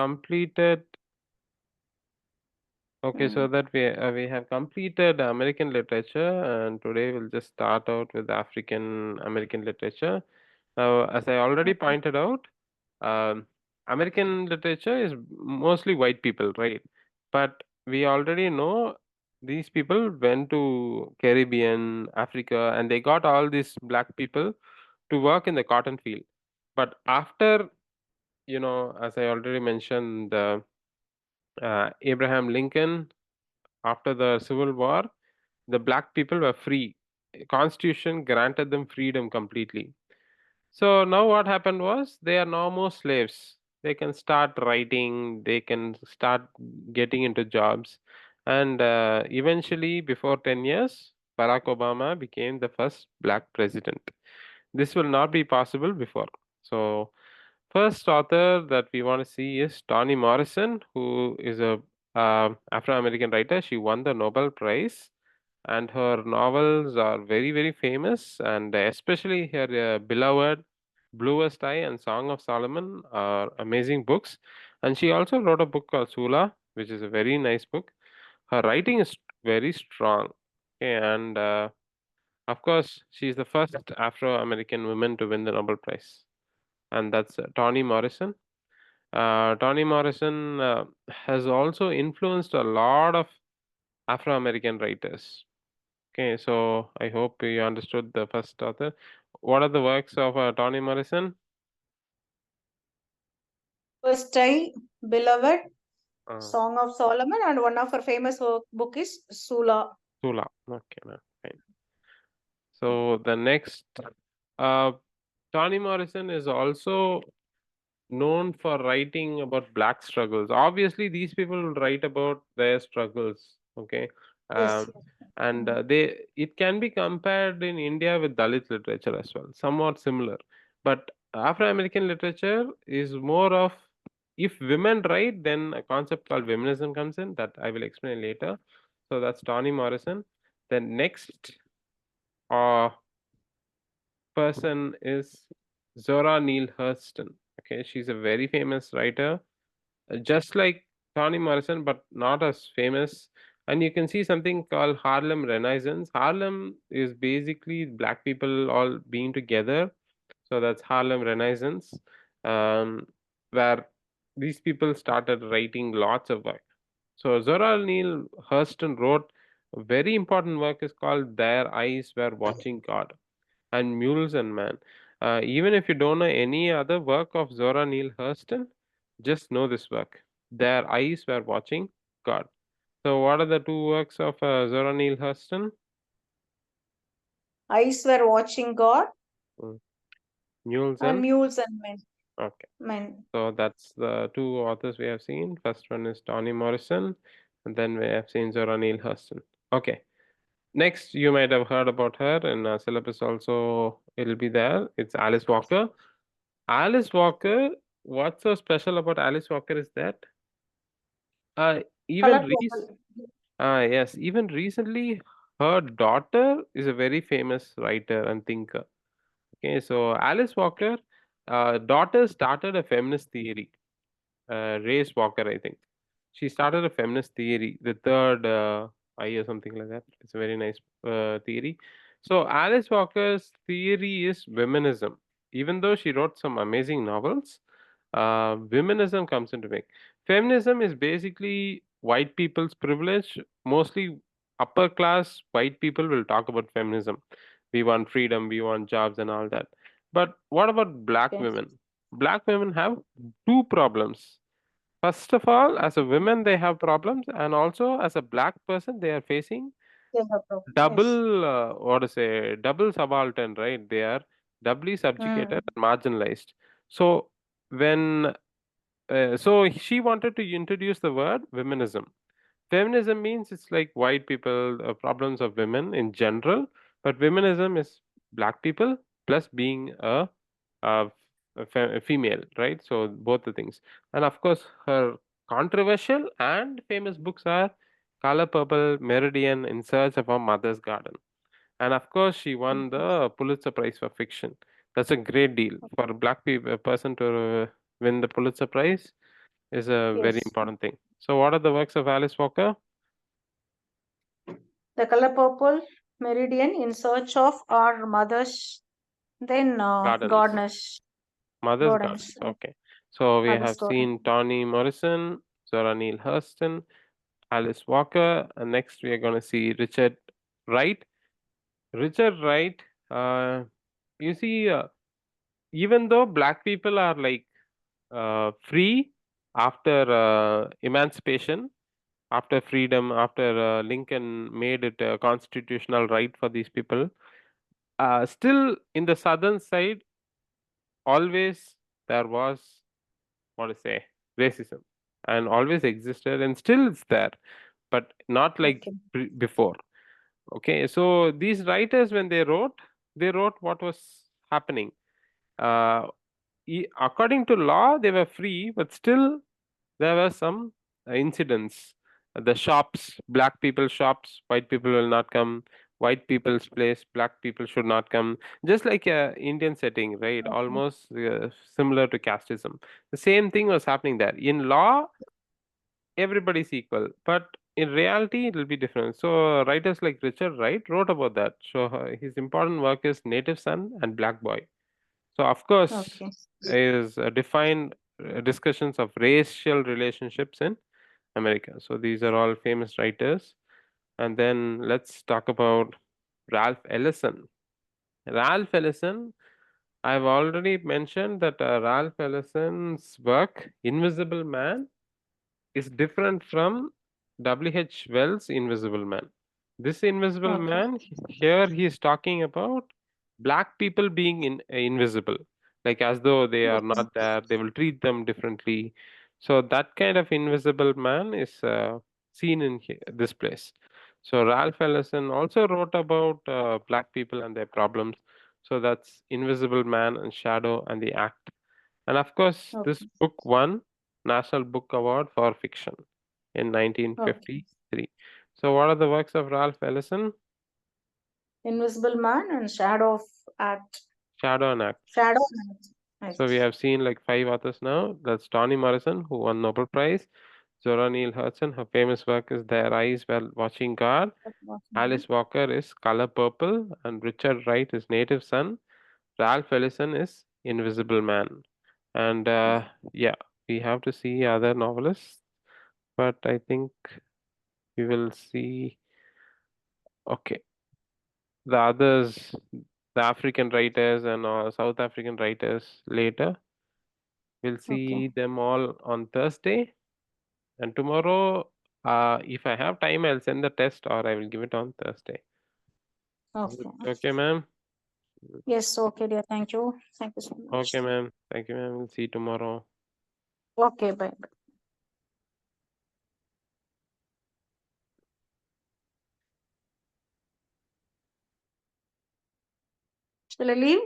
completed. Okay, so Mm. that we have completed American literature, and today we'll just start out with African American literature. Now, as I already Okay. pointed out, um, American literature is mostly white people, right? But we already know these people went to Caribbean, Africa, and they got all these black people to work in the cotton field. But after, as I already mentioned, Abraham Lincoln, after the Civil War, the black people were free. Constitution granted them freedom completely. So now what happened was they are no more slaves. They can start writing, they can start getting into jobs. And eventually, before 10 years, Barack Obama became the first black president. This will not be possible before. So, first author that we want to see is Toni Morrison, who is a Afro American writer. She won the Nobel Prize, and her novels are very, very famous, and especially her beloved Bluest Eye and Song of Solomon are amazing books. And she also wrote a book called Sula, which is a very nice book. Her writing is very strong. Okay, and of course, she is the first Afro American woman to win the Nobel Prize, and that's Toni Morrison. Toni Morrison has also influenced a lot of Afro American writers. Okay, so I hope you understood the first author. What are the works of Toni Morrison? First I, Beloved, Uh, Song of Solomon, and one of her famous book is Sula. Sula. Okay, no, fine. So the next, uh, Toni Morrison is also known for writing about black struggles. Obviously, these people will write about their struggles. Okay, Yes. um, Yes. and Mm. they it can be compared in India with Dalit literature as well, somewhat similar. But Afro American literature is more of, if women write, then a concept called feminism comes in that I will explain later. So that's Toni Morrison. The next uh, person is Zora Neale Hurston. Okay, she's a very famous writer, just like Toni Morrison, but not as famous. And you can see something called Harlem Renaissance. Harlem is basically black people all being together. So that's Harlem Renaissance, um, where these people started writing lots of work. So Zora Neale Hurston wrote a very important work is called Their Eyes Were Watching God and Mules and Man. Even if you don't know any other work of Zora Neale Hurston, just know this work. Their eyes were watching God. So, what are the two works of Zora Neale Hurston? Eyes were watching God, Mm, Mules and and mules and men. okay. Men. So that's the two authors we have seen. First one is Toni Morrison, and then we have seen Zora Neale Hurston. Okay. Next, you might have heard about her in syllabus also. It'll be there. It's Alice Walker. Alice Walker, what's so special about Alice Walker is that uh, even rec Colorful. yes, even recently, her daughter is a very famous writer and thinker. Okay, so Alice Walker, daughter started a feminist theory. Race Walker, I think. She started a feminist theory, the third eye or something like that. It's a very nice theory. So Alice Walker's theory is feminism. Even though she wrote some amazing novels, feminism comes into make. Feminism is basically white people's privilege. Mostly upper class white people will talk about feminism. We want freedom, we want jobs, and all that. But what about black Yes. women? Black women have two problems. First of all, as a woman, they have problems, and also as a black person, they are facing Yes. Yes. Yes. double, what to say, double subaltern, right? They are doubly subjugated Mm. and marginalized. So when, so she wanted to introduce the word feminism. Feminism means it's like white people, problems of women in general, but feminism is black people plus being a, a female, right? So both the things. And of course, her controversial and famous books are Color Purple, Meridian, In Search of Our Mother's Garden. And of course, she won the Pulitzer Prize for fiction. That's a great deal for a black people, a person to win the Pulitzer Prize. is a very Yes. important thing. So, what are the works of Alice Walker? The color purple, meridian, in search of our mothers, then Gardens. gardeners, Mother's Gardens. gardens, Okay. So, we Alice have garden. seen Toni Morrison, Zora Neale Hurston, Alice Walker, and next we are going to see Richard Wright. Richard Wright, uh, you see, even though black people are like free after emancipation, after freedom, after Lincoln made it a constitutional right for these people, still in the southern side, always there was, what to say, racism, and always existed, and still it's there, but not like Okay. before. Okay, so these writers, when they wrote what was happening. Uh, According to law, they were free, but still there were some incidents. The shops, black people shops, white people will not come. White people's place, black people should not come. Just like a Indian setting, right? Okay. Almost similar to casteism. The same thing was happening there. In law, everybody's equal, but in reality, it will be different. So writers like Richard Wright wrote about that. So his important work is Native Son and Black Boy. So of course, Okay. is defined discussions of racial relationships in America. So these are all famous writers. And then let's talk about Ralph Ellison. Ralph Ellison, I've already mentioned that Ralph Ellison's work, Invisible Man, is different from W.H. Wells' Invisible Man. This Invisible Okay. Man, here he is talking about black people being invisible, like as though they are Okay. not there, they will treat them differently. So that kind of Invisible Man is seen in this place. So Ralph Ellison also wrote about black people and their problems. So that's Invisible Man and Shadow and the Act. And of course, this Okay. book won National Book Award for Fiction in Okay. 1953. So, what are the works of Ralph Ellison? Invisible Man and Shadow of Act. Shadow and Act. Shadow and So, we Act. have seen like five authors now. That's Toni Morrison, who won Nobel Prize. Zora Neale Hurston, her famous work is Their Eyes While Watching God. Alice Walker is Color Purple, and Richard Wright is Native Son. Ralph Ellison is Invisible Man. And yeah, we have to see other novelists, but I think we will see. Okay, the others, the African writers and South African writers later. We'll Okay. see them all on Thursday. And tomorrow, if I have time, I'll send the test or I will give it on Thursday. Is it Okay. okay, ma'am? Yes. Okay, dear. Thank you. Thank you so much. Okay, ma'am. Thank you, ma'am. We'll see you tomorrow. Okay. Bye. Shall I leave?